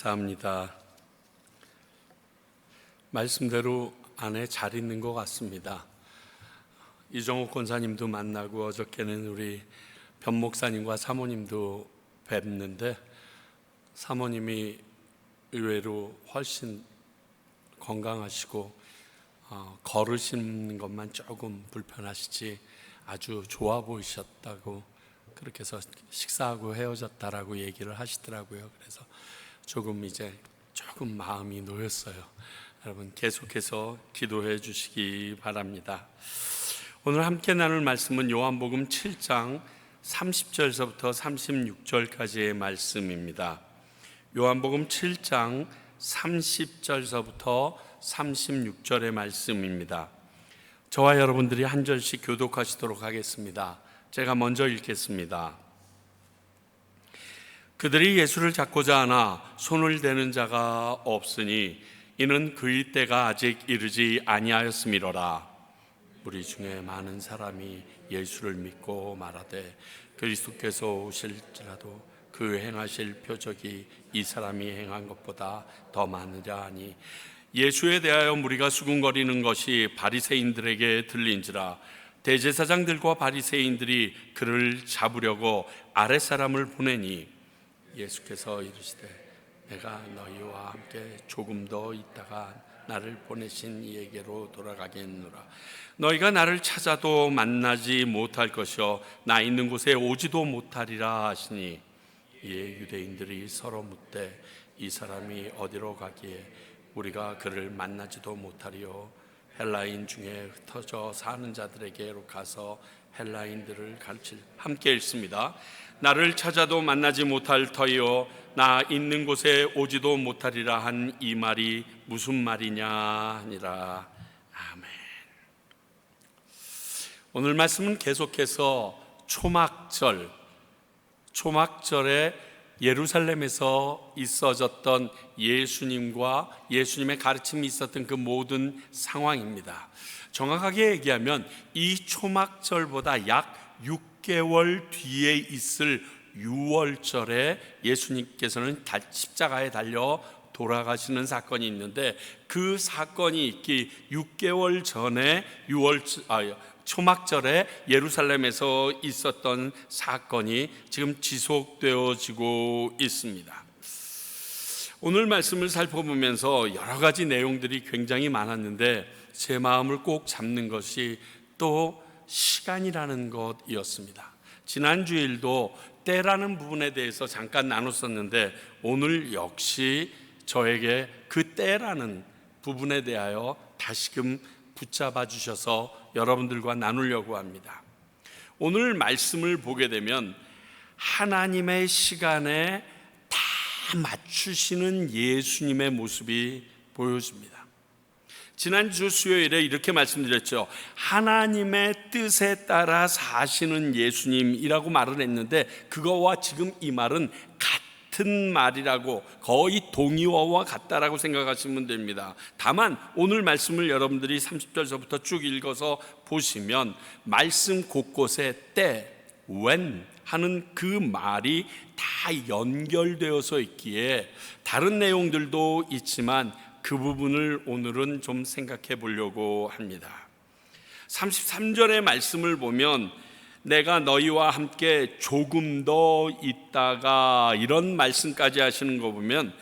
감사합니다. 말씀대로 안에 잘 있는 것 같습니다. 이정옥 권사님도 만나고 어저께는 우리 변 목사님과 사모님도 뵙는데 사모님이 의외로 훨씬 건강하시고 걸으시는 것만 조금 불편하시지 아주 좋아 보이셨다고, 그렇게 해서 식사하고 헤어졌다라고 얘기를 하시더라고요. 그래서 조금 마음이 놓였어요. 여러분 계속해서 기도해 주시기 바랍니다. 오늘 함께 나눌 말씀은 요한복음 7장 30절서부터 36절까지의 말씀입니다. 요한복음 7장 30절서부터 36절의 말씀입니다. 저와 여러분들이 한 절씩 교독하시도록 하겠습니다. 제가 먼저 읽겠습니다. 그들이 예수를 잡고자 하나 손을 대는 자가 없으니 이는 그의 때가 아직 이르지 아니하였음이로라. 우리 중에 많은 사람이 예수를 믿고 말하되 그리스도께서 오실지라도 그 행하실 표적이 이 사람이 행한 것보다 더 많으랴 하니, 예수에 대하여 무리가 수군거리는 것이 바리새인들에게 들린지라. 대제사장들과 바리새인들이 그를 잡으려고 아랫사람을 보내니 예수께서 이르시되 내가 너희와 함께 조금 더 있다가 나를 보내신 이에게로 돌아가겠노라. 너희가 나를 찾아도 만나지 못할 것이요 나 있는 곳에 오지도 못하리라 하시니, 이에 유대인들이 서로 묻되 이 사람이 어디로 가기에 우리가 그를 만나지도 못하리요. 헬라인 중에 흩어져 사는 자들에게로 가서 헬라인들을 가르칠. 함께 읽습니다. 나를 찾아도 만나지 못할 터이요 나 있는 곳에 오지도 못하리라 한 이 말이 무슨 말이냐 하니라. 아멘. 오늘 말씀은 계속해서 초막절에 예루살렘에서 있어졌던 예수님과 예수님의 가르침이 있었던 그 모든 상황입니다. 정확하게 얘기하면 이 초막절보다 약 6개월 뒤에 있을 유월절에 예수님께서는 십자가에 달려 돌아가시는 사건이 있는데, 그 사건이 있기 6개월 전에 초막절에 예루살렘에서 있었던 사건이 지금 지속되어지고 있습니다. 오늘 말씀을 살펴보면서 여러 가지 내용들이 굉장히 많았는데 제 마음을 꼭 잡는 것이 또 시간이라는 것이었습니다. 지난 주일도 때라는 부분에 대해서 잠깐 나눴었는데 오늘 역시 저에게 그 때라는 부분에 대하여 다시금 붙잡아 주셔서 여러분들과 나누려고 합니다. 오늘 말씀을 보게 되면 하나님의 시간에 다 맞추시는 예수님의 모습이 보여집니다. 지난주 수요일에 이렇게 말씀드렸죠. 하나님의 뜻에 따라 사시는 예수님이라고 말을 했는데, 그거와 지금 이 말은 같은 말이라고, 거의 동의어와 같다라고 생각하시면 됩니다. 다만 오늘 말씀을 여러분들이 30절서부터 쭉 읽어서 보시면 말씀 곳곳에 때, when 하는 그 말이 다 연결되어서 있기에 다른 내용들도 있지만 그 부분을 오늘은 좀 생각해 보려고 합니다. 33절의 말씀을 보면 내가 너희와 함께 조금 더 있다가, 이런 말씀까지 하시는 거 보면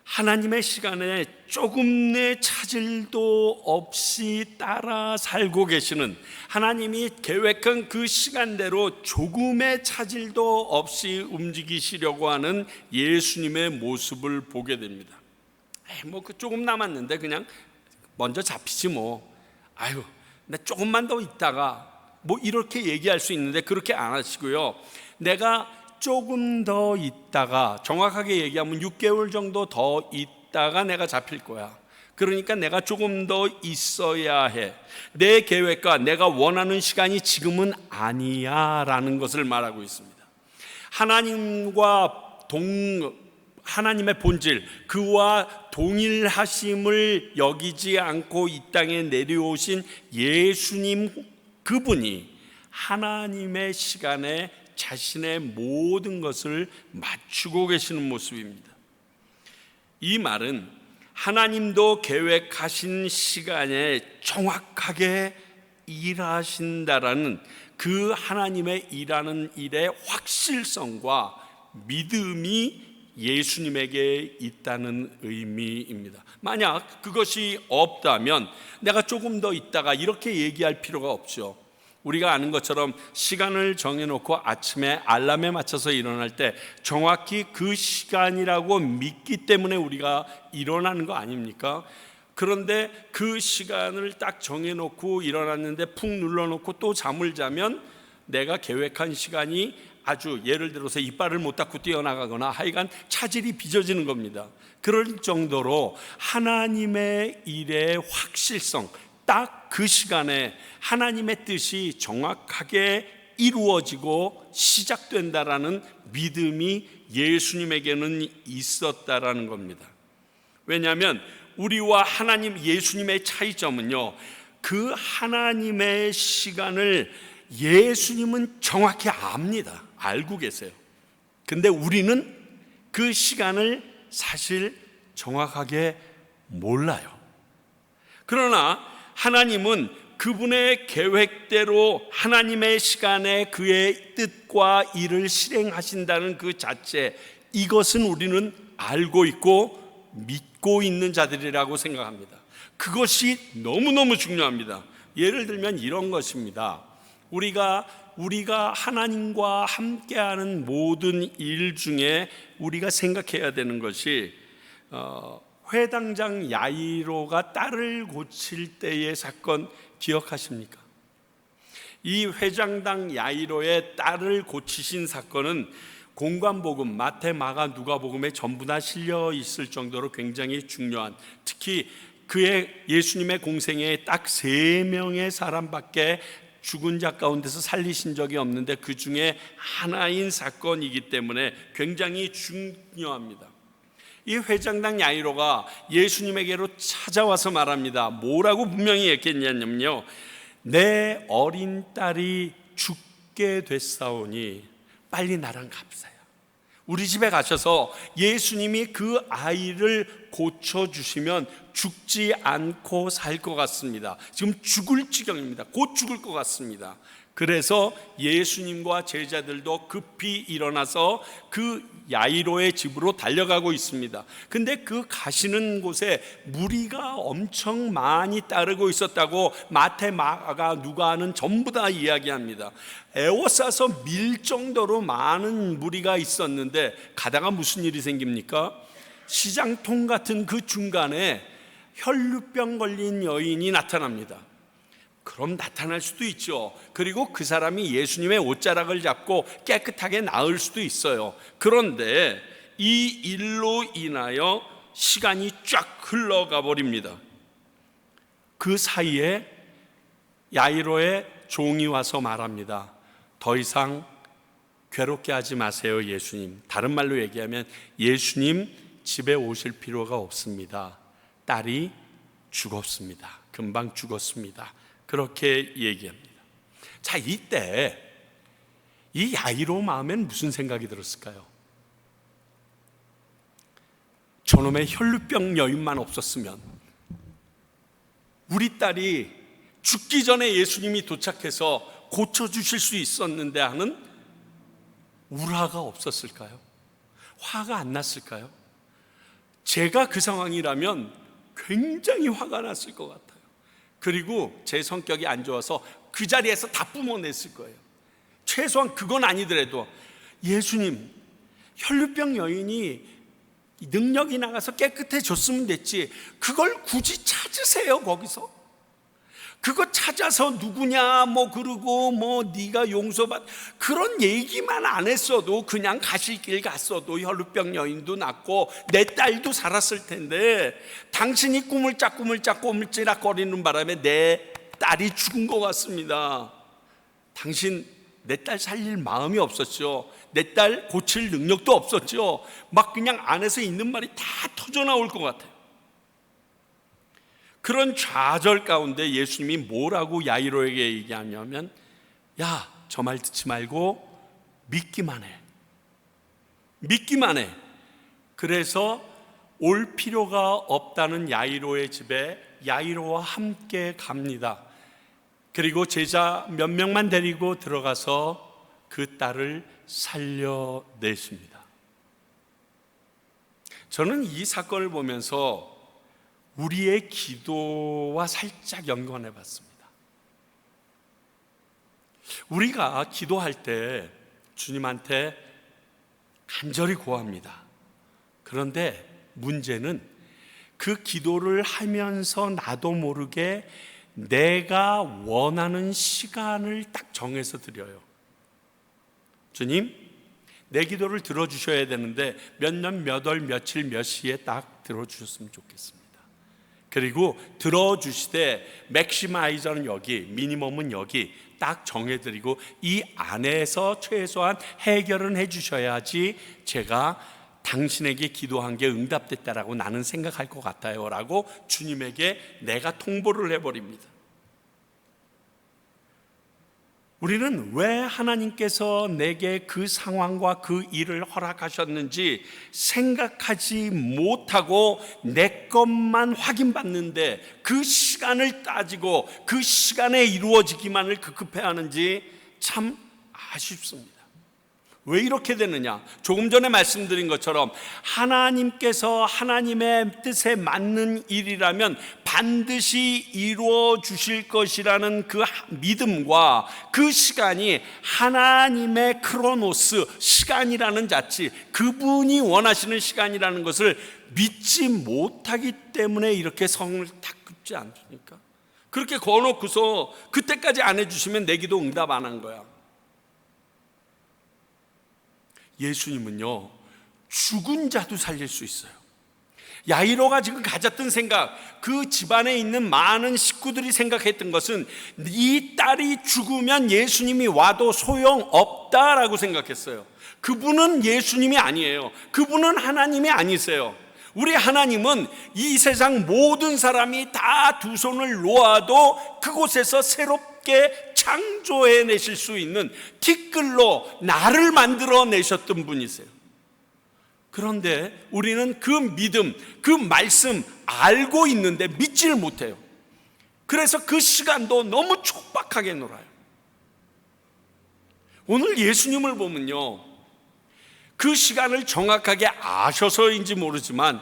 하나님의 시간에 조금의 차질도 없이 따라 살고 계시는, 하나님이 계획한 그 시간대로 조금의 차질도 없이 움직이시려고 하는 예수님의 모습을 보게 됩니다. 그 조금 남았는데 그냥 먼저 잡히지 나 조금만 더 있다가 이렇게 얘기할 수 있는데 그렇게 안 하시고요. 내가 조금 더 있다가, 정확하게 얘기하면 6개월 정도 더 있다가 내가 잡힐 거야. 그러니까 내가 조금 더 있어야 해. 내 계획과 내가 원하는 시간이 지금은 아니야 라는 것을 말하고 있습니다. 하나님의 본질, 그와 동일하심을 여기지 않고 이 땅에 내려오신 예수님, 그분이 하나님의 시간에 자신의 모든 것을 맞추고 계시는 모습입니다. 이 말은 하나님도 계획하신 시간에 정확하게 일하신다라는 그 하나님의 일하는 일의 확실성과 믿음이 예수님에게 있다는 의미입니다. 만약 그것이 없다면 내가 조금 더 있다가 이렇게 얘기할 필요가 없죠. 우리가 아는 것처럼 시간을 정해놓고 아침에 알람에 맞춰서 일어날 때 정확히 그 시간이라고 믿기 때문에 우리가 일어나는 거 아닙니까? 그런데 그 시간을 딱 정해놓고 일어났는데 푹 눌러놓고 또 잠을 자면 내가 계획한 시간이 아주 예를 들어서 이빨을 못 닦고 뛰어나가거나 하여간 차질이 빚어지는 겁니다. 그럴 정도로 하나님의 일의 확실성, 딱 그 시간에 하나님의 뜻이 정확하게 이루어지고 시작된다라는 믿음이 예수님에게는 있었다라는 겁니다. 왜냐하면 우리와 하나님 예수님의 차이점은요, 그 하나님의 시간을 예수님은 정확히 압니다. 알고 계세요. 근데 우리는 그 시간을 사실 정확하게 몰라요. 그러나 하나님은 그분의 계획대로 하나님의 시간에 그의 뜻과 일을 실행하신다는 그 자체, 이것은 우리는 알고 있고 믿고 있는 자들이라고 생각합니다. 그것이 너무너무 중요합니다. 예를 들면 이런 것입니다. 우리가 하나님과 함께하는 모든 일 중에 우리가 생각해야 되는 것이 회당장 야이로가 딸을 고칠 때의 사건 기억하십니까? 이 회장당 야이로의 딸을 고치신 사건은 공관복음, 마태, 마가, 누가복음에 전부 다 실려 있을 정도로 굉장히 중요한, 특히 그의 예수님의 공생에 딱 3명의 사람밖에 죽은 자 가운데서 살리신 적이 없는데 그 중에 하나인 사건이기 때문에 굉장히 중요합니다. 이 회장당 야이로가 예수님에게로 찾아와서 말합니다. 뭐라고 분명히 얘기했냐면요, 내 어린 딸이 죽게 됐사오니 빨리 나랑 갑사요. 우리 집에 가셔서 예수님이 그 아이를 고쳐주시면 죽지 않고 살 것 같습니다. 지금 죽을 지경입니다. 곧 죽을 것 같습니다. 그래서 예수님과 제자들도 급히 일어나서 그 야이로의 집으로 달려가고 있습니다. 근데 그 가시는 곳에 무리가 엄청 많이 따르고 있었다고 마태, 마가, 누가는 전부 다 이야기합니다. 에워싸서 밀 정도로 많은 무리가 있었는데 가다가 무슨 일이 생깁니까? 시장통 같은 그 중간에 혈루병 걸린 여인이 나타납니다. 그럼 나타날 수도 있죠. 그리고 그 사람이 예수님의 옷자락을 잡고 깨끗하게 나을 수도 있어요. 그런데 이 일로 인하여 시간이 쫙 흘러가 버립니다. 그 사이에 야이로의 종이 와서 말합니다. 더 이상 괴롭게 하지 마세요, 예수님. 다른 말로 얘기하면 예수님 집에 오실 필요가 없습니다. 딸이 죽었습니다. 금방 죽었습니다. 그렇게 얘기합니다. 자, 이때 이 야이로 마음엔 무슨 생각이 들었을까요? 저놈의 혈루병 여인만 없었으면 우리 딸이 죽기 전에 예수님이 도착해서 고쳐주실 수 있었는데 하는 울화가 없었을까요? 화가 안 났을까요? 제가 그 상황이라면 굉장히 화가 났을 것 같아요. 그리고 제 성격이 안 좋아서 그 자리에서 다 뿜어냈을 거예요. 최소한 그건 아니더라도 예수님, 혈루병 여인이 능력이 나가서 깨끗해졌으면 됐지 그걸 굳이 찾으세요. 거기서 그거 찾아서 누구냐 그러고 네가 용서받 그런 얘기만 안 했어도 그냥 가실 길 갔어도 혈루병 여인도 낫고 내 딸도 살았을 텐데 당신이 꾸물짝꾸물짝꾸물찌락거리는 바람에 내 딸이 죽은 것 같습니다. 당신 내 딸 살릴 마음이 없었죠. 내 딸 고칠 능력도 없었죠. 막 그냥 안에서 있는 말이 다 터져 나올 것 같아요. 그런 좌절 가운데 예수님이 뭐라고 야이로에게 얘기하냐면 야, 저 말 듣지 말고 믿기만 해. 믿기만 해. 그래서 올 필요가 없다는 야이로의 집에 야이로와 함께 갑니다. 그리고 제자 몇 명만 데리고 들어가서 그 딸을 살려내십니다. 저는 이 사건을 보면서 우리의 기도와 살짝 연관해 봤습니다. 우리가 기도할 때 주님한테 간절히 구합니다. 그런데 문제는 그 기도를 하면서 나도 모르게 내가 원하는 시간을 딱 정해서 드려요. 주님, 내 기도를 들어주셔야 되는데 몇 년, 몇 월, 며칠, 몇 시에 딱 들어주셨으면 좋겠습니다. 그리고 들어주시되 맥시마이저는 여기, 미니멈은 여기 딱 정해드리고 이 안에서 최소한 해결은 해주셔야지 제가 당신에게 기도한 게 응답됐다라고 나는 생각할 것 같아요 라고 주님에게 내가 통보를 해버립니다. 우리는 왜 하나님께서 내게 그 상황과 그 일을 허락하셨는지 생각하지 못하고 내 것만 확인받는데 그 시간을 따지고 그 시간에 이루어지기만을 급급해하는지 참 아쉽습니다. 왜 이렇게 되느냐? 조금 전에 말씀드린 것처럼 하나님께서 하나님의 뜻에 맞는 일이라면 반드시 이루어 주실 것이라는 그 믿음과 그 시간이 하나님의 크로노스, 시간이라는 자체, 그분이 원하시는 시간이라는 것을 믿지 못하기 때문에 이렇게 성을 탁 긋지 않습니까? 그렇게 거놓고서 그때까지 안 해주시면 내 기도 응답 안 한 거야. 예수님은요, 죽은 자도 살릴 수 있어요. 야이로가 지금 가졌던 생각, 그 집안에 있는 많은 식구들이 생각했던 것은 이 딸이 죽으면 예수님이 와도 소용없다라고 생각했어요. 그분은 예수님이 아니에요. 그분은 하나님이 아니세요. 우리 하나님은 이 세상 모든 사람이 다 두 손을 놓아도 그곳에서 새롭게 창조해내실 수 있는 티끌로 나를 만들어내셨던 분이세요. 그런데 우리는 그 믿음, 그 말씀 알고 있는데 믿지를 못해요. 그래서 그 시간도 너무 촉박하게 놀아요. 오늘 예수님을 보면요, 그 시간을 정확하게 아셔서인지 모르지만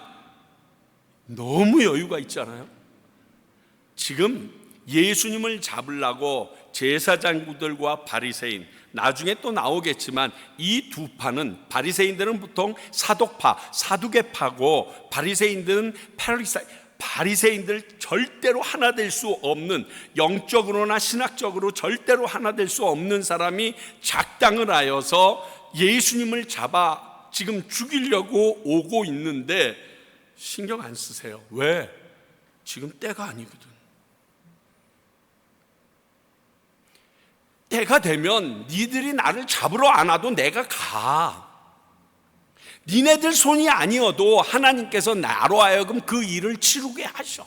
너무 여유가 있잖아요. 지금 예수님을 잡으려고 제사장들과 바리새인, 나중에 또 나오겠지만 이 두 파는, 바리새인들은 보통 사독파, 사두개파고 바리새인들은 파리사이, 바리새인들 절대로 하나 될 수 없는, 영적으로나 신학적으로 절대로 하나 될 수 없는 사람이 작당을 하여서 예수님을 잡아 지금 죽이려고 오고 있는데 신경 안 쓰세요. 왜? 지금 때가 아니거든. 때가 되면 니들이 나를 잡으러 안 와도 내가 가. 니네들 손이 아니어도 하나님께서 나로 하여금 그 일을 치르게 하셔.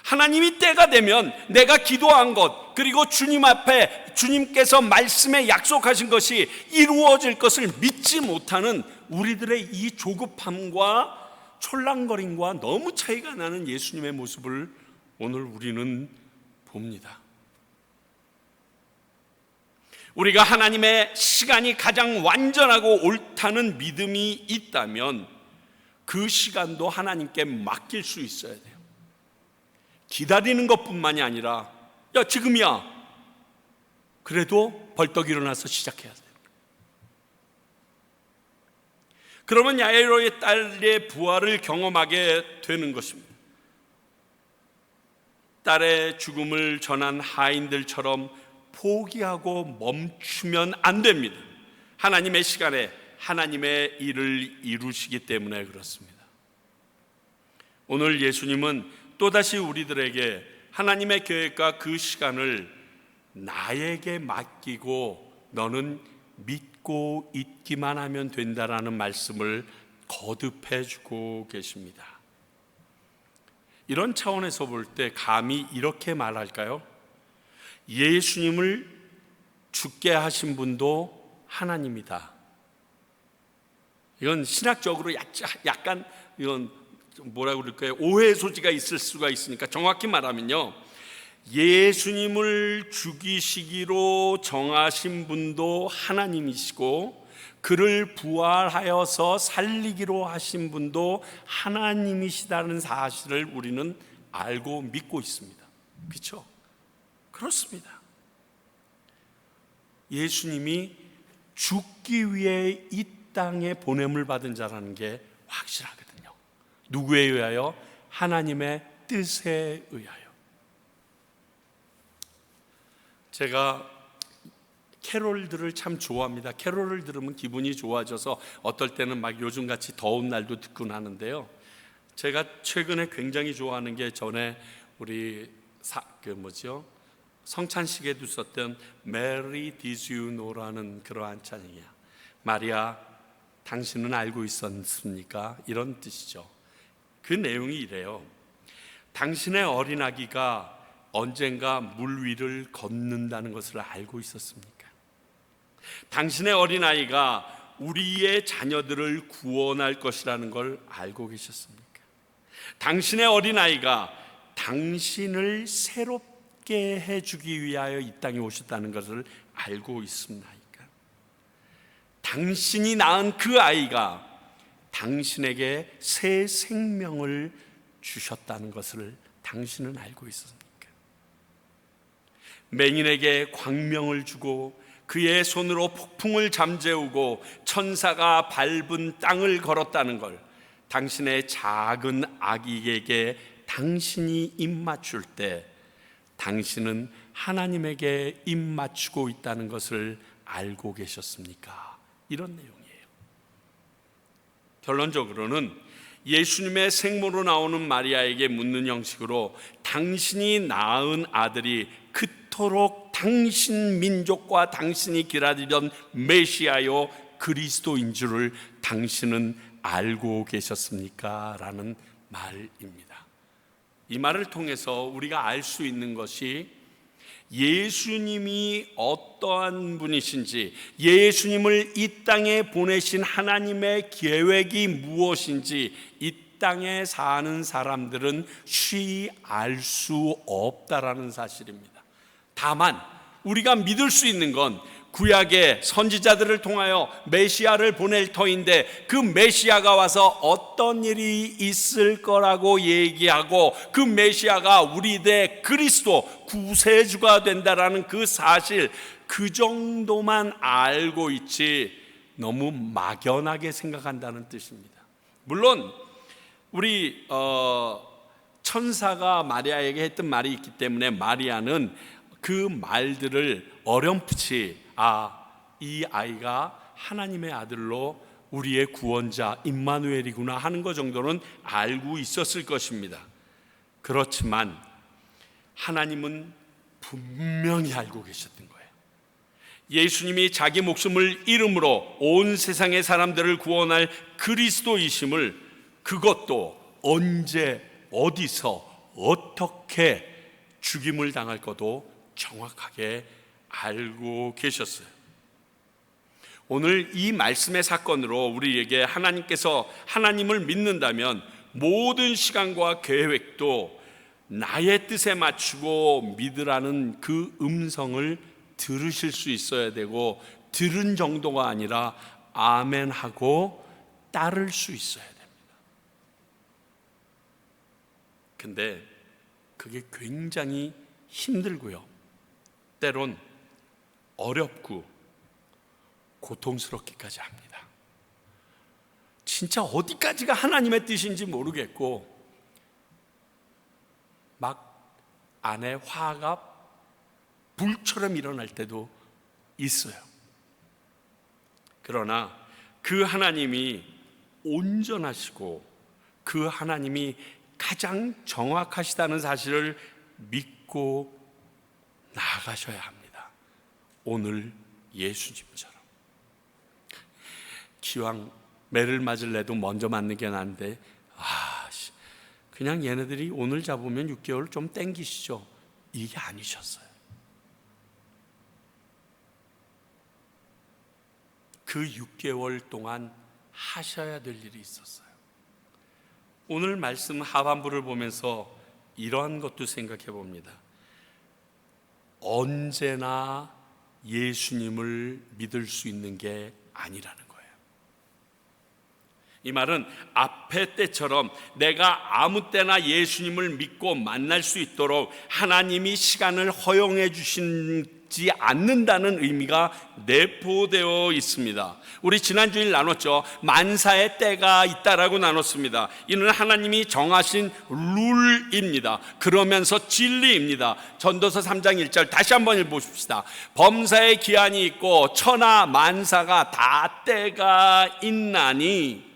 하나님이 때가 되면 내가 기도한 것, 그리고 주님 앞에 주님께서 말씀에 약속하신 것이 이루어질 것을 믿지 못하는 우리들의 이 조급함과 촐랑거림과 너무 차이가 나는 예수님의 모습을 오늘 우리는 봅니다. 우리가 하나님의 시간이 가장 완전하고 옳다는 믿음이 있다면 그 시간도 하나님께 맡길 수 있어야 돼요. 기다리는 것뿐만이 아니라 야 지금이야, 그래도 벌떡 일어나서 시작해야 돼요. 그러면 야이로의 딸의 부활을 경험하게 되는 것입니다. 딸의 죽음을 전한 하인들처럼 포기하고 멈추면 안 됩니다. 하나님의 시간에 하나님의 일을 이루시기 때문에 그렇습니다. 오늘 예수님은 또다시 우리들에게 하나님의 계획과 그 시간을 나에게 맡기고 너는 믿고 있기만 하면 된다라는 말씀을 거듭해 주고 계십니다. 이런 차원에서 볼 때 감히 이렇게 말할까요? 예수님을 죽게 하신 분도 하나님이다. 이건 신학적으로 약간 이건 뭐라고 그럴까요? 오해 소지가 있을 수가 있으니까 정확히 말하면요, 예수님을 죽이시기로 정하신 분도 하나님이시고 그를 부활하여서 살리기로 하신 분도 하나님이시다는 사실을 우리는 알고 믿고 있습니다. 그렇죠? 그렇습니다. 예수님이 죽기 위해 이 땅에 보냄을 받은 자라는 게 확실하거든요. 누구에 의하여? 하나님의 뜻에 의하여. 제가 캐롤들을 참 좋아합니다. 캐롤을 들으면 기분이 좋아져서 어떨 때는 막 요즘같이 더운 날도 듣곤 하는데요, 제가 최근에 굉장히 좋아하는 게 전에 우리 성찬식에도 썼던 Mary Did You Know라는 그러한 찬양이야. 마리아, 당신은 알고 있었습니까? 이런 뜻이죠. 그 내용이 이래요. 당신의 어린아기가 언젠가 물 위를 걷는다는 것을 알고 있었습니까? 당신의 어린아이가 우리의 자녀들을 구원할 것이라는 걸 알고 계셨습니까? 당신의 어린아이가 당신을 새롭게 해주기 위하여 이 땅에 오셨다는 것을 알고 있습니까? 당신이 낳은 그 아이가 당신에게 새 생명을 주셨다는 것을 당신은 알고 있었습니까? 맹인에게 광명을 주고 그의 손으로 폭풍을 잠재우고 천사가 밟은 땅을 걸었다는 걸, 당신의 작은 아기에게 당신이 입맞출 때 당신은 하나님에게 입맞추고 있다는 것을 알고 계셨습니까? 이런 내용이에요. 결론적으로는 예수님의 생모로 나오는 마리아에게 묻는 형식으로 당신이 낳은 아들이 그토록 당신 민족과 당신이 기다리던 메시아요 그리스도인 줄을 당신은 알고 계셨습니까? 라는 말입니다. 이 말을 통해서 우리가 알 수 있는 것이 예수님이 어떠한 분이신지, 예수님을 이 땅에 보내신 하나님의 계획이 무엇인지 이 땅에 사는 사람들은 쉬이 알 수 없다라는 사실입니다. 다만 우리가 믿을 수 있는 건 구약의 선지자들을 통하여 메시아를 보낼 터인데 그 메시아가 와서 어떤 일이 있을 거라고 얘기하고 그 메시아가 우리의 그리스도 구세주가 된다라는 그 사실, 그 정도만 알고 있지 너무 막연하게 생각한다는 뜻입니다. 물론 우리 천사가 마리아에게 했던 말이 있기 때문에 마리아는 그 말들을 어렴풋이 이 아이가 하나님의 아들로 우리의 구원자 임마누엘이구나 하는 것 정도는 알고 있었을 것입니다. 그렇지만 하나님은 분명히 알고 계셨던 거예요. 예수님이 자기 목숨을 잃음으로 온 세상의 사람들을 구원할 그리스도이심을, 그것도 언제 어디서 어떻게 죽임을 당할 것도 정확하게 알고 계셨어요. 오늘 이 말씀의 사건으로 우리에게 하나님께서 하나님을 믿는다면 모든 시간과 계획도 나의 뜻에 맞추고 믿으라는 그 음성을 들으실 수 있어야 되고, 들은 정도가 아니라 아멘하고 따를 수 있어야 됩니다. 근데 그게 굉장히 힘들고요, 때론 어렵고 고통스럽기까지 합니다. 진짜 어디까지가 하나님의 뜻인지 모르겠고 막 안에 화가 불처럼 일어날 때도 있어요. 그러나 그 하나님이 온전하시고 그 하나님이 가장 정확하시다는 사실을 믿고 나아가셔야 합니다. 오늘 예수님처럼. 기왕 매를 맞을래도 먼저 맞는 게 나은데 그냥 얘네들이 오늘 잡으면 6개월 좀 땡기시죠. 이게 아니셨어요. 그 6개월 동안 하셔야 될 일이 있었어요. 오늘 말씀 하반부를 보면서 이러한 것도 생각해 봅니다. 언제나 예수님을 믿을 수 있는 게 아니라는 거예요. 이 말은 앞의 때처럼 내가 아무 때나 예수님을 믿고 만날 수 있도록 하나님이 시간을 허용해 주시지 않는다는 의미가 내포되어 있습니다. 우리 지난주일 나눴죠. 만사의 때가 있다라고 나눴습니다. 이는 하나님이 정하신 룰입니다. 그러면서 진리입니다. 전도서 3장 1절 다시 한번 읽어보십시다. 범사의 기한이 있고 천하 만사가 다 때가 있나니,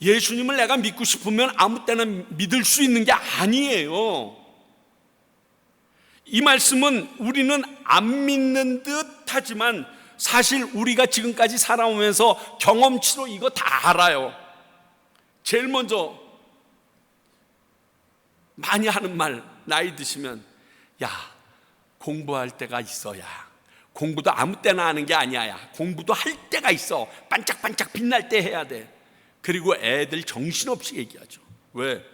예수님을 내가 믿고 싶으면 아무 때나 믿을 수 있는 게 아니에요. 이 말씀은 우리는 안 믿는 듯 하지만 사실 우리가 지금까지 살아오면서 경험치로 이거 다 알아요. 제일 먼저 많이 하는 말, 나이 드시면 야, 공부할 때가 있어야. 공부도 아무 때나 하는 게 아니야. 야, 공부도 할 때가 있어. 반짝반짝 빛날 때 해야 돼. 그리고 애들 정신없이 얘기하죠. 왜?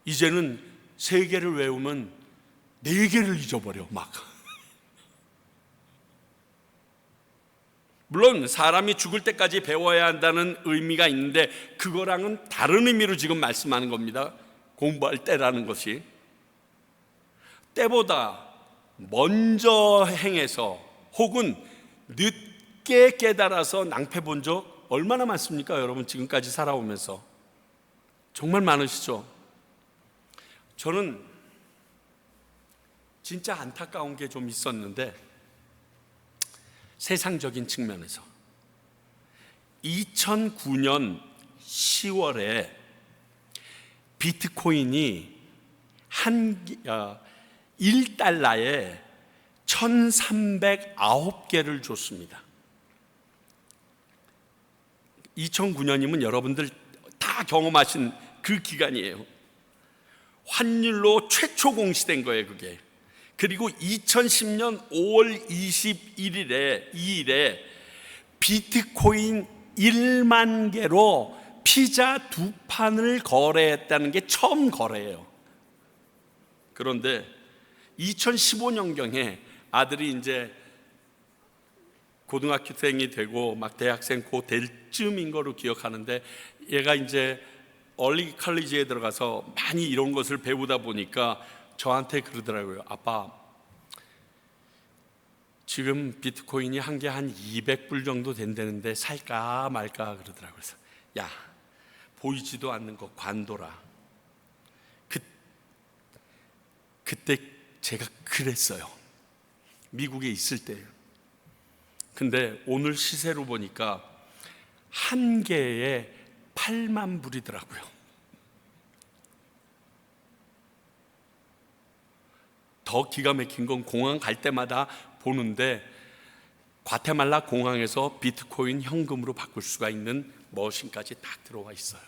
이제는 3개를 외우면 4개를 잊어버려 막. 물론 사람이 죽을 때까지 배워야 한다는 의미가 있는데 그거랑은 다른 의미로 지금 말씀하는 겁니다. 공부할 때라는 것이 때보다 먼저 행해서 혹은 늦게 깨달아서 낭패 본 적 얼마나 많습니까? 여러분 지금까지 살아오면서 정말 많으시죠? 저는 진짜 안타까운 게 좀 있었는데, 세상적인 측면에서 2009년 10월에 비트코인이 1달러에 1309개를 줬습니다. 2009년이면 여러분들 다 경험하신 그 기간이에요. 환율로 최초 공시된 거예요, 그게. 그리고 2010년 5월 2일에 비트코인 1만 개로 피자 2판을 거래했다는 게 처음 거래예요. 그런데 2015년경에 아들이 이제 고등학생이 되고 막 대학생 곧 될 쯤인 거로 기억하는데, 얘가 이제 얼리 컬리지에 들어가서 많이 이런 것을 배우다 보니까 저한테 그러더라고요. 아빠, 지금 비트코인이 한 개 한 200불 정도 된다는데 살까 말까 그러더라고요. 그래서 야, 보이지도 않는 거 관둬라. 그때 제가 그랬어요. 미국에 있을 때예요. 근데 오늘 시세로 보니까 한 개에 8만 불이더라고요. 더 기가 막힌 건 공항 갈 때마다 보는데 과테말라 공항에서 비트코인 현금으로 바꿀 수가 있는 머신까지 딱 들어와 있어요.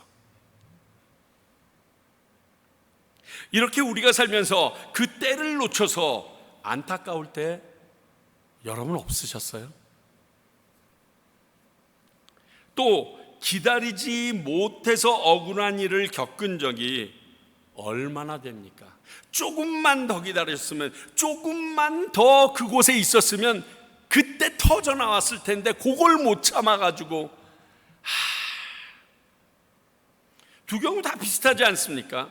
이렇게 우리가 살면서 그 때를 놓쳐서 안타까울 때 여러분 없으셨어요? 또 기다리지 못해서 억울한 일을 겪은 적이 얼마나 됩니까? 조금만 더 기다렸으면, 조금만 더 그곳에 있었으면 그때 터져 나왔을 텐데 그걸 못 참아가지고 두 경우 다 비슷하지 않습니까?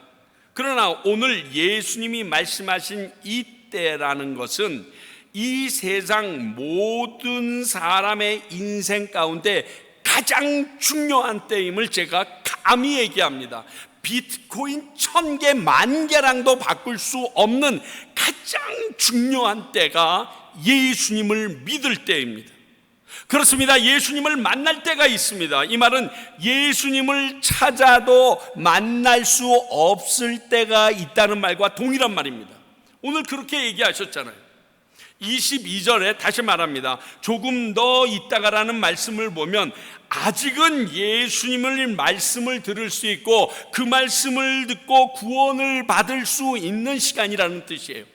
그러나 오늘 예수님이 말씀하신 이 때라는 것은 이 세상 모든 사람의 인생 가운데 가장 중요한 때임을 제가 감히 얘기합니다. 비트코인 1000개, 10,000개랑도 바꿀 수 없는 가장 중요한 때가 예수님을 믿을 때입니다. 그렇습니다. 예수님을 만날 때가 있습니다. 이 말은 예수님을 찾아도 만날 수 없을 때가 있다는 말과 동일한 말입니다. 오늘 그렇게 얘기하셨잖아요. 22절에 다시 말합니다. 조금 더 있다가라는 말씀을 보면 아직은 예수님을 말씀을 들을 수 있고 그 말씀을 듣고 구원을 받을 수 있는 시간이라는 뜻이에요.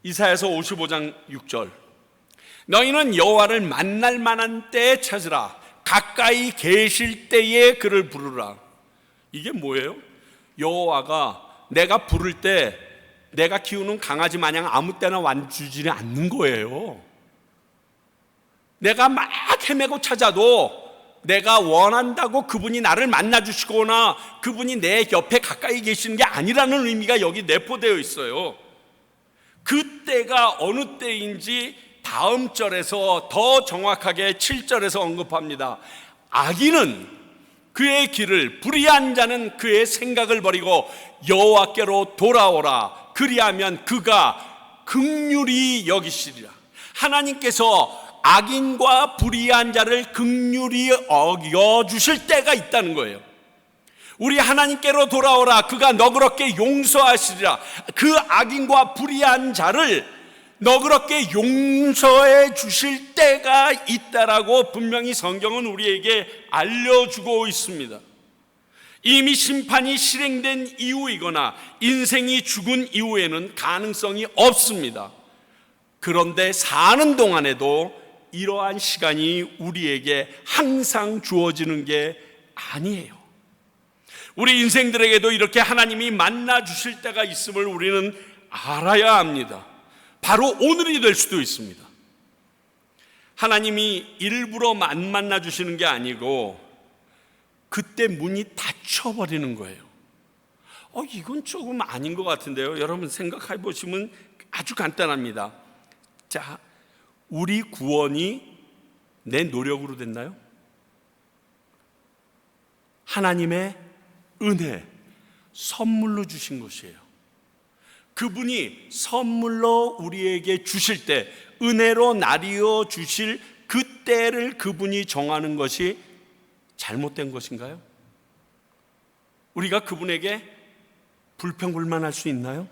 이사야서 55장 6절, 너희는 여호와를 만날 만한 때에 찾으라. 가까이 계실 때에 그를 부르라. 이게 뭐예요? 여호와가 내가 부를 때 내가 키우는 강아지 마냥 아무 때나 와주지는 않는 거예요. 내가 막 헤매고 찾아도 내가 원한다고 그분이 나를 만나주시거나 그분이 내 옆에 가까이 계시는 게 아니라는 의미가 여기 내포되어 있어요. 그때가 어느 때인지 다음 절에서 더 정확하게 7절에서 언급합니다. 악인은 그의 길을, 불의한 자는 그의 생각을 버리고 여호와께로 돌아오라. 그리하면 그가 긍휼히 여기시리라. 하나님께서 악인과 불의한 자를 긍휼히 여겨주실 때가 있다는 거예요. 우리 하나님께로 돌아오라. 그가 너그럽게 용서하시리라. 그 악인과 불의한 자를 너그럽게 용서해 주실 때가 있다라고 분명히 성경은 우리에게 알려주고 있습니다. 이미 심판이 실행된 이후이거나 인생이 죽은 이후에는 가능성이 없습니다. 그런데 사는 동안에도 이러한 시간이 우리에게 항상 주어지는 게 아니에요. 우리 인생들에게도 이렇게 하나님이 만나 주실 때가 있음을 우리는 알아야 합니다. 바로 오늘이 될 수도 있습니다. 하나님이 일부러 안 만나 주시는 게 아니고 그때 문이 닫혀버리는 거예요. 이건 조금 아닌 것 같은데요. 여러분 생각해 보시면 아주 간단합니다. 자, 우리 구원이 내 노력으로 됐나요? 하나님의 은혜, 선물로 주신 것이에요. 그분이 선물로 우리에게 주실 때, 은혜로 나뉘어 주실 그 때를 그분이 정하는 것이 잘못된 것인가요? 우리가 그분에게 불평불만할 수 있나요?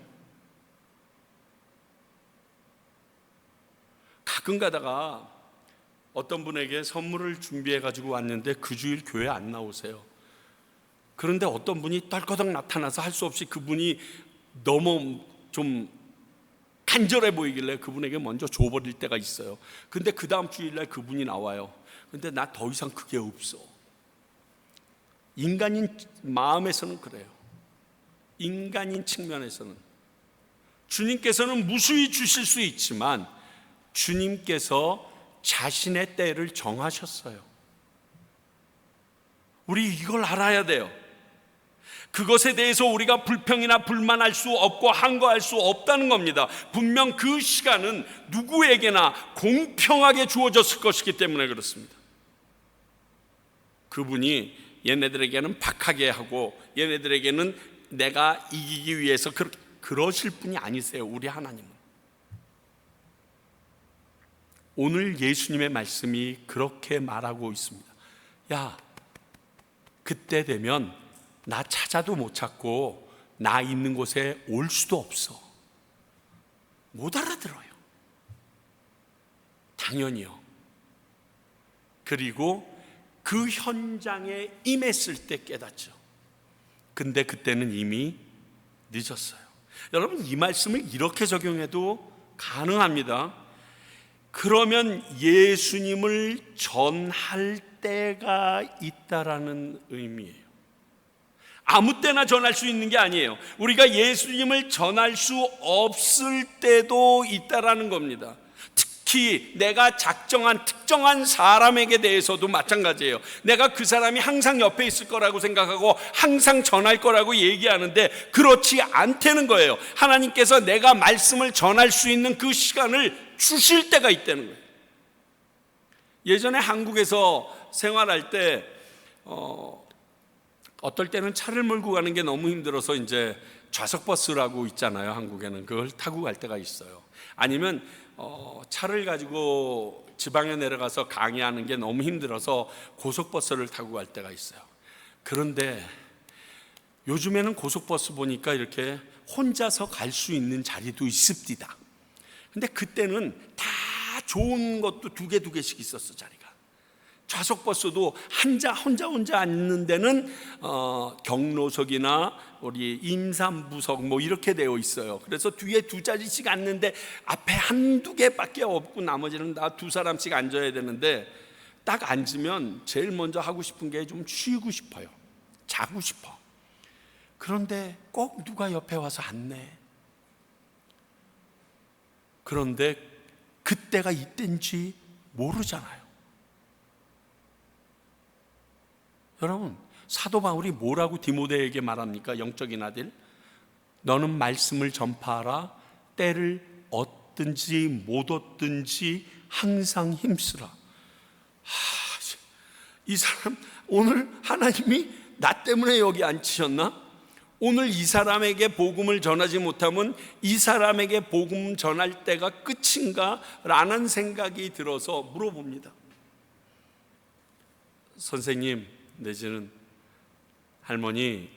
가끔 가다가 어떤 분에게 선물을 준비해 가지고 왔는데 그 주일 교회 안 나오세요. 그런데 어떤 분이 떨거덕 나타나서 할 수 없이 그분이 너무 좀 간절해 보이길래 그분에게 먼저 줘버릴 때가 있어요. 근데 그 다음 주일날 그분이 나와요. 근데 나 더 이상 그게 없어. 인간인 마음에서는 그래요. 인간인 측면에서는 주님께서는 무수히 주실 수 있지만 주님께서 자신의 때를 정하셨어요. 우리 이걸 알아야 돼요. 그것에 대해서 우리가 불평이나 불만할 수 없고 항거할 수 없다는 겁니다. 분명 그 시간은 누구에게나 공평하게 주어졌을 것이기 때문에 그렇습니다. 그분이 얘네들에게는 박하게 하고 얘네들에게는 내가 이기기 위해서 그러실 분이 아니세요. 우리 하나님은. 오늘 예수님의 말씀이 그렇게 말하고 있습니다. 야, 그때 되면 나 찾아도 못 찾고 나 있는 곳에 올 수도 없어. 못 알아들어요. 당연히요. 그리고 그 현장에 임했을 때 깨닫죠. 근데 그때는 이미 늦었어요. 여러분, 이 말씀을 이렇게 적용해도 가능합니다. 그러면 예수님을 전할 때가 있다라는 의미예요. 아무 때나 전할 수 있는 게 아니에요. 우리가 예수님을 전할 수 없을 때도 있다라는 겁니다. 특히 내가 작정한 특정한 사람에게 대해서도 마찬가지예요. 내가 그 사람이 항상 옆에 있을 거라고 생각하고 항상 전할 거라고 얘기하는데 그렇지 않다는 거예요. 하나님께서 내가 말씀을 전할 수 있는 그 시간을 주실 때가 있다는 거예요. 예전에 한국에서 생활할 때 어떨 때는 차를 몰고 가는 게 너무 힘들어서 이제 좌석버스라고 있잖아요. 한국에는 그걸 타고 갈 때가 있어요. 아니면 차를 가지고 지방에 내려가서 강의하는 게 너무 힘들어서 고속버스를 타고 갈 때가 있어요. 그런데 요즘에는 고속버스 보니까 이렇게 혼자서 갈 수 있는 자리도 있습니다. 근데 그때는 다 좋은 것도 두 개씩 있었어. 자리가 좌석 버스도 혼자 앉는 데는 경로석이나 우리 임산부석 뭐 이렇게 되어 있어요. 그래서 뒤에 두 자리씩 앉는데 앞에 한두 개밖에 없고 나머지는 다 두 사람씩 앉아야 되는데, 딱 앉으면 제일 먼저 하고 싶은 게 좀 쉬고 싶어요. 자고 싶어. 그런데 꼭 누가 옆에 와서 앉네. 그런데 그때가 이때인지 모르잖아요. 여러분, 사도 바울이 뭐라고 디모데에게 말합니까? 영적인 아들, 너는 말씀을 전파하라. 때를 얻든지 못 얻든지 항상 힘쓰라. 이 사람 오늘 하나님이 나 때문에 여기 앉히셨나? 오늘 이 사람에게 복음을 전하지 못하면 이 사람에게 복음 전할 때가 끝인가? 라는 생각이 들어서 물어봅니다. 선생님 내지는 할머니,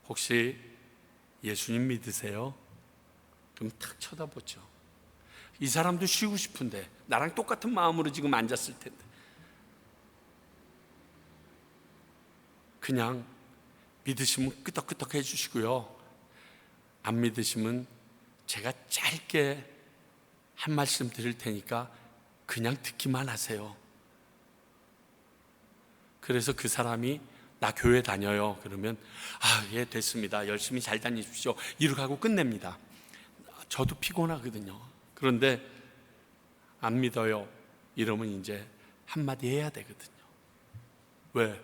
혹시 예수님 믿으세요? 그럼 탁 쳐다보죠. 이 사람도 쉬고 싶은데 나랑 똑같은 마음으로 지금 앉았을 텐데, 그냥 믿으시면 끄덕끄덕 해주시고요, 안 믿으시면 제가 짧게 한 말씀 드릴 테니까 그냥 듣기만 하세요. 그래서 그 사람이 나 교회 다녀요 그러면 예 됐습니다, 열심히 잘 다니십시오 이렇게 하고 끝냅니다. 저도 피곤하거든요. 그런데 안 믿어요 이러면 이제 한마디 해야 되거든요. 왜?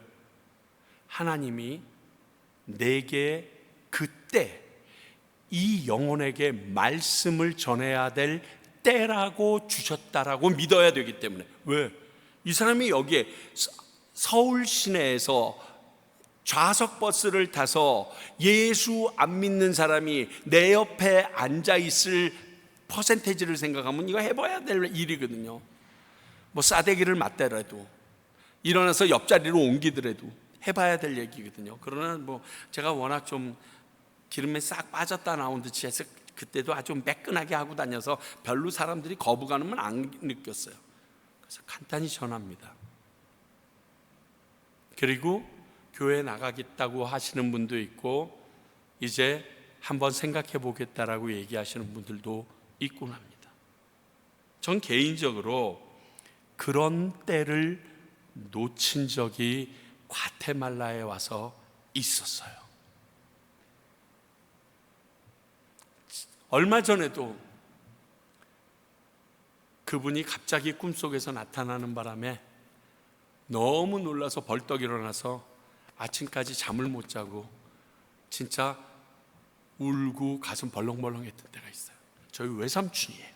하나님이 내게 그때 이 영혼에게 말씀을 전해야 될 때라고 주셨다라고 믿어야 되기 때문에. 왜? 이 사람이 여기에 서울 시내에서 좌석 버스를 타서 예수 안 믿는 사람이 내 옆에 앉아 있을 퍼센테이지를 생각하면 이거 해봐야 될 일이거든요. 뭐 싸대기를 맞더라도, 일어나서 옆자리로 옮기더라도 해봐야 될 얘기거든요. 그러나 뭐 제가 워낙 좀 기름에 싹 빠졌다 나온 듯이 해서 그때도 아주 매끈하게 하고 다녀서 별로 사람들이 거부감은 안 느꼈어요. 그래서 간단히 전합니다. 그리고 교회 나가겠다고 하시는 분도 있고 이제 한번 생각해 보겠다라고 얘기하시는 분들도 있곤 합니다. 전 개인적으로 그런 때를 놓친 적이 과테말라에 와서 있었어요. 얼마 전에도 그분이 갑자기 꿈속에서 나타나는 바람에 너무 놀라서 벌떡 일어나서 아침까지 잠을 못 자고 진짜 울고 가슴 벌렁벌렁 했던 때가 있어요. 저희 외삼촌이에요.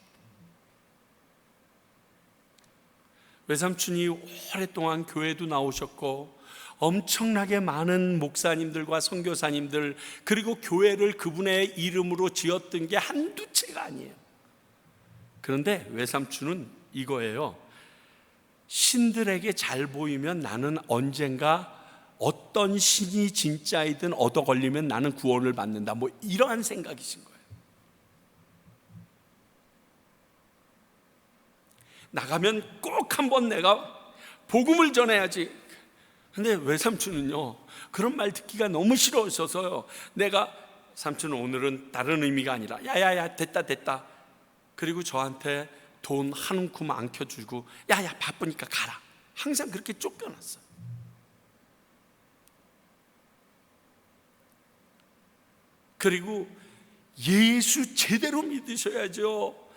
외삼촌이 오랫동안 교회도 나오셨고 엄청나게 많은 목사님들과 선교사님들 그리고 교회를 그분의 이름으로 지었던 게 한두 채가 아니에요. 그런데 외삼촌은 이거예요. 신들에게 잘 보이면 나는 언젠가 어떤 신이 진짜이든 얻어 걸리면 나는 구원을 받는다, 뭐 이러한 생각이신 거예요. 나가면 꼭 한번 내가 복음을 전해야지. 근데 외삼촌은요 그런 말 듣기가 너무 싫어서요, 내가 삼촌은 오늘은 다른 의미가 아니라 야야야 됐다 그리고 저한테 돈 한 움큼 안 켜주고 야야 바쁘니까 가라, 항상 그렇게 쫓겨났어요. 그리고 예수 제대로 믿으셔야죠.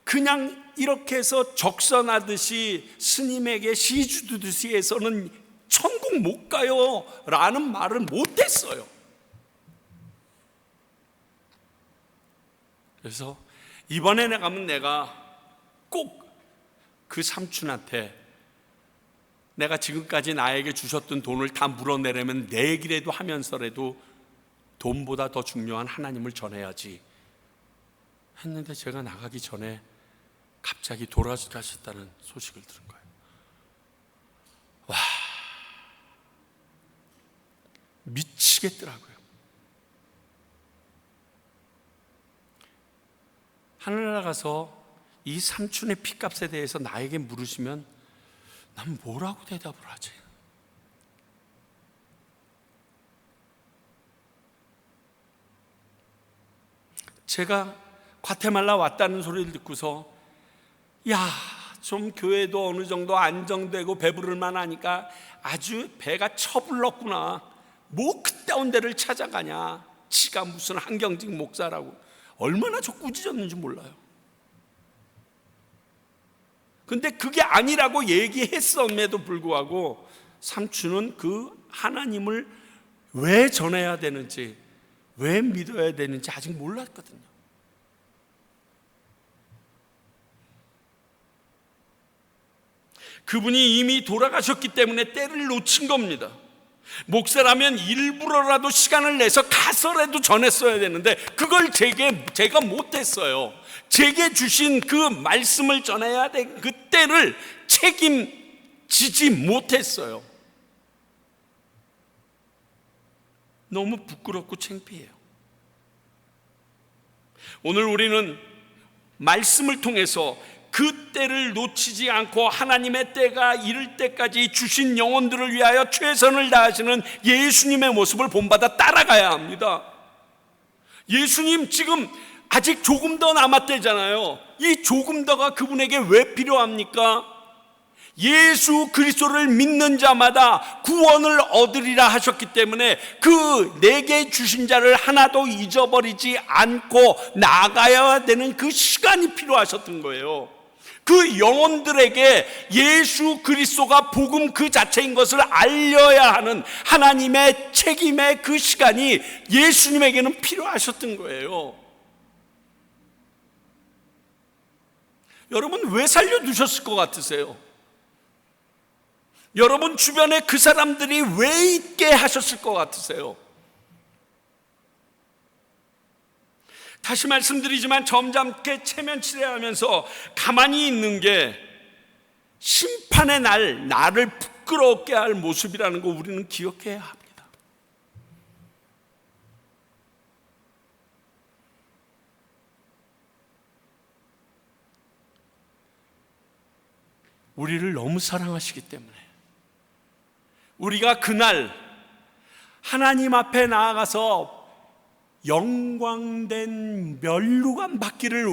그냥 이렇게 해서 적선하듯이 스님에게 시주듯이 해서는 천국 못 가요 라는 말을 못했어요. 그래서 이번에 가면 내가 꼭 그 삼촌한테 내가 지금까지 나에게 주셨던 돈을 다 물어내려면 내기라도 하면서라도 돈보다 더 중요한 하나님을 전해야지 했는데, 제가 나가기 전에 갑자기 돌아가셨다는 소식을 들은 거예요. 와, 미치겠더라고요. 하늘나라 가서 이 삼촌의 피값에 대해서 나에게 물으시면 난 뭐라고 대답을 하지? 제가 과테말라 왔다는 소리를 듣고서 좀 교회도 어느 정도 안정되고 배부를 만하니까 아주 배가 처불렀구나. 뭐 그따운 데를 찾아가냐. 지가 무슨 한경직 목사라고. 얼마나 저 꾸짖었는지 몰라요. 근데 그게 아니라고 얘기했음에도 불구하고 삼촌은 그 하나님을 왜 전해야 되는지, 왜 믿어야 되는지 아직 몰랐거든요. 그분이 이미 돌아가셨기 때문에 때를 놓친 겁니다. 목사라면 일부러라도 시간을 내서 가서라도 전했어야 되는데 그걸 제가 못했어요. 제게 주신 그 말씀을 전해야 될 그 때를 책임지지 못했어요. 너무 부끄럽고 창피해요. 오늘 우리는 말씀을 통해서 그 때를 놓치지 않고 하나님의 때가 이를 때까지 주신 영혼들을 위하여 최선을 다하시는 예수님의 모습을 본받아 따라가야 합니다. 예수님 지금 아직 조금 더 남았대잖아요. 이 조금 더가 그분에게 왜 필요합니까? 예수 그리스도를 믿는 자마다 구원을 얻으리라 하셨기 때문에 그 내게 주신 자를 하나도 잊어버리지 않고 나가야 되는 그 시간이 필요하셨던 거예요. 그 영혼들에게 예수 그리스도가 복음 그 자체인 것을 알려야 하는 하나님의 책임의 그 시간이 예수님에게는 필요하셨던 거예요. 여러분 왜 살려두셨을 것 같으세요? 여러분 주변에 그 사람들이 왜 있게 하셨을 것 같으세요? 다시 말씀드리지만 점잖게 체면치레하면서 가만히 있는 게 심판의 날 나를 부끄럽게 할 모습이라는 거 우리는 기억해야 합니다. 우리를 너무 사랑하시기 때문에 우리가 그날 하나님 앞에 나아가서 영광된 면류관 받기를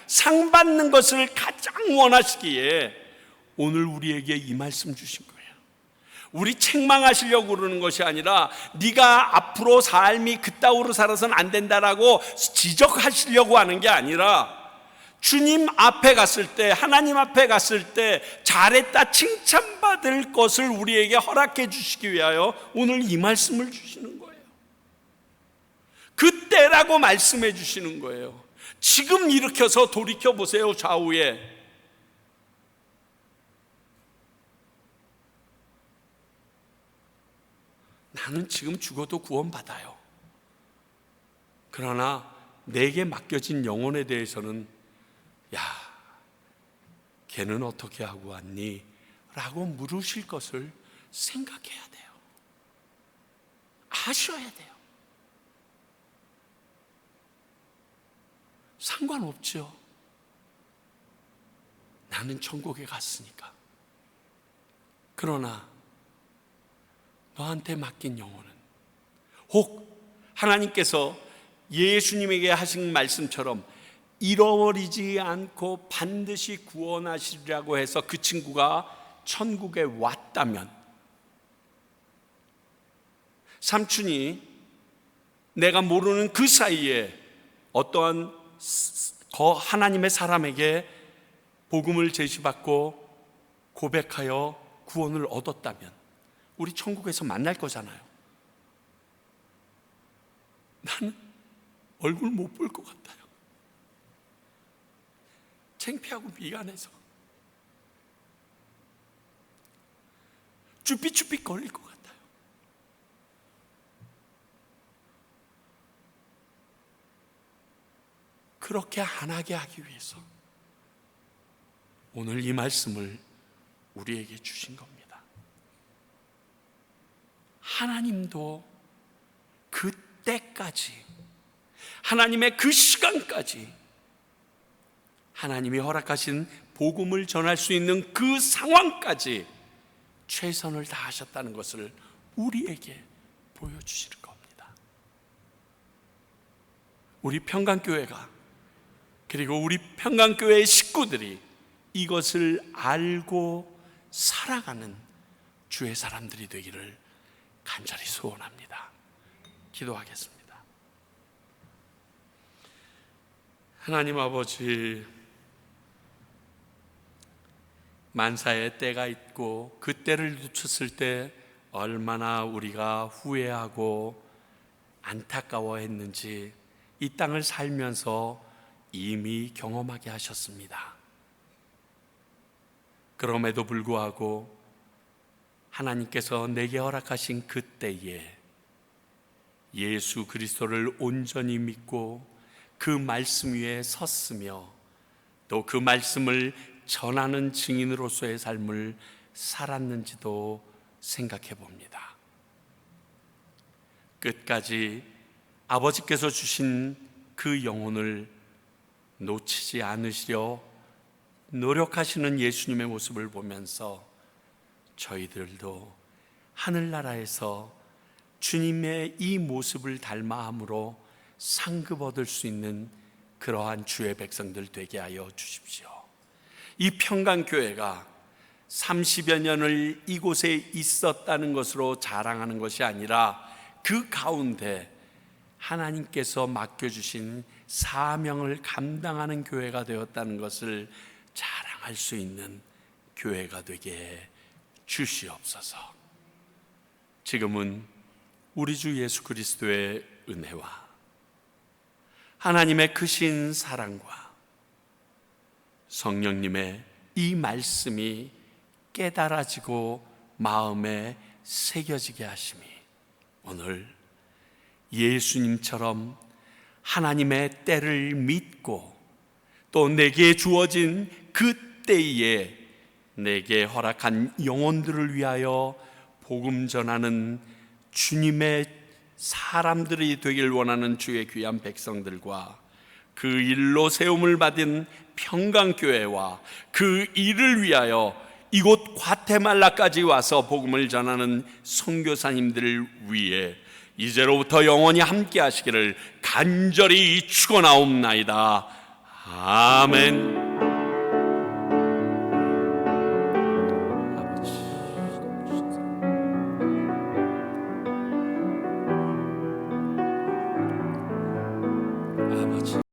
상 받는 것을 가장 원하시기에 오늘 우리에게 이 말씀 주신 거예요. 우리 책망하시려고 그러는 것이 아니라 네가 앞으로 삶이 그따위로 살아서는 안 된다라고 지적하시려고 하는 게 아니라 주님 앞에 갔을 때, 하나님 앞에 갔을 때 잘했다 칭찬받을 것을 우리에게 허락해 주시기 위하여 오늘 이 말씀을 주시는 거예요. 그때라고 말씀해 주시는 거예요. 지금 일으켜서 돌이켜 보세요. 좌우에 나는 지금 죽어도 구원받아요. 그러나 내게 맡겨진 영혼에 대해서는 걔는 어떻게 하고 왔니? 라고 물으실 것을 생각해야 돼요. 아셔야 돼요. 상관없죠. 나는 천국에 갔으니까. 그러나 너한테 맡긴 영혼은 혹 하나님께서 예수님에게 하신 말씀처럼 잃어버리지 않고 반드시 구원하시리라고 해서 그 친구가 천국에 왔다면 삼촌이 내가 모르는 그 사이에 어떠한 하나님의 사람에게 복음을 제시받고 고백하여 구원을 얻었다면 우리 천국에서 만날 거잖아요. 나는 얼굴 못 볼 것 같아요. 창피하고 미안해서 쭈삣쭈삣 걸릴 것 같아요. 그렇게 안 하게 하기 위해서 오늘 이 말씀을 우리에게 주신 겁니다. 하나님도 그 때까지, 하나님의 그 시간까지 하나님이 허락하신 복음을 전할 수 있는 그 상황까지 최선을 다하셨다는 것을 우리에게 보여주실 겁니다. 우리 평강교회가, 그리고 우리 평강교회의 식구들이 이것을 알고 살아가는 주의 사람들이 되기를 간절히 소원합니다. 기도하겠습니다. 하나님 아버지, 만사의 때가 있고 그 때를 놓쳤을 때 얼마나 우리가 후회하고 안타까워했는지 이 땅을 살면서 이미 경험하게 하셨습니다. 그럼에도 불구하고 하나님께서 내게 허락하신 그 때에 예수 그리스도를 온전히 믿고 그 말씀 위에 섰으며 또 그 말씀을 전하는 증인으로서의 삶을 살았는지도 생각해 봅니다. 끝까지 아버지께서 주신 그 영혼을 놓치지 않으시려 노력하시는 예수님의 모습을 보면서 저희들도 하늘나라에서 주님의 이 모습을 닮아함으로 상급 얻을 수 있는 그러한 주의 백성들 되게 하여 주십시오. 이 평강교회가 30여 년을 이곳에 있었다는 것으로 자랑하는 것이 아니라 그 가운데 하나님께서 맡겨주신 사명을 감당하는 교회가 되었다는 것을 자랑할 수 있는 교회가 되게 주시옵소서. 지금은 우리 주 예수 그리스도의 은혜와 하나님의 크신 사랑과 성령님의 이 말씀이 깨달아지고 마음에 새겨지게 하심이 오늘 예수님처럼 하나님의 때를 믿고 또 내게 주어진 그 때에 내게 허락한 영혼들을 위하여 복음 전하는 주님의 사람들이 되길 원하는 주의 귀한 백성들과 그 일로 세움을 받은 평강교회와 그 일을 위하여 이곳 과테말라까지 와서 복음을 전하는 선교사님들을 위해 이제로부터 영원히 함께 하시기를 간절히 축원하옵나이다. 아멘.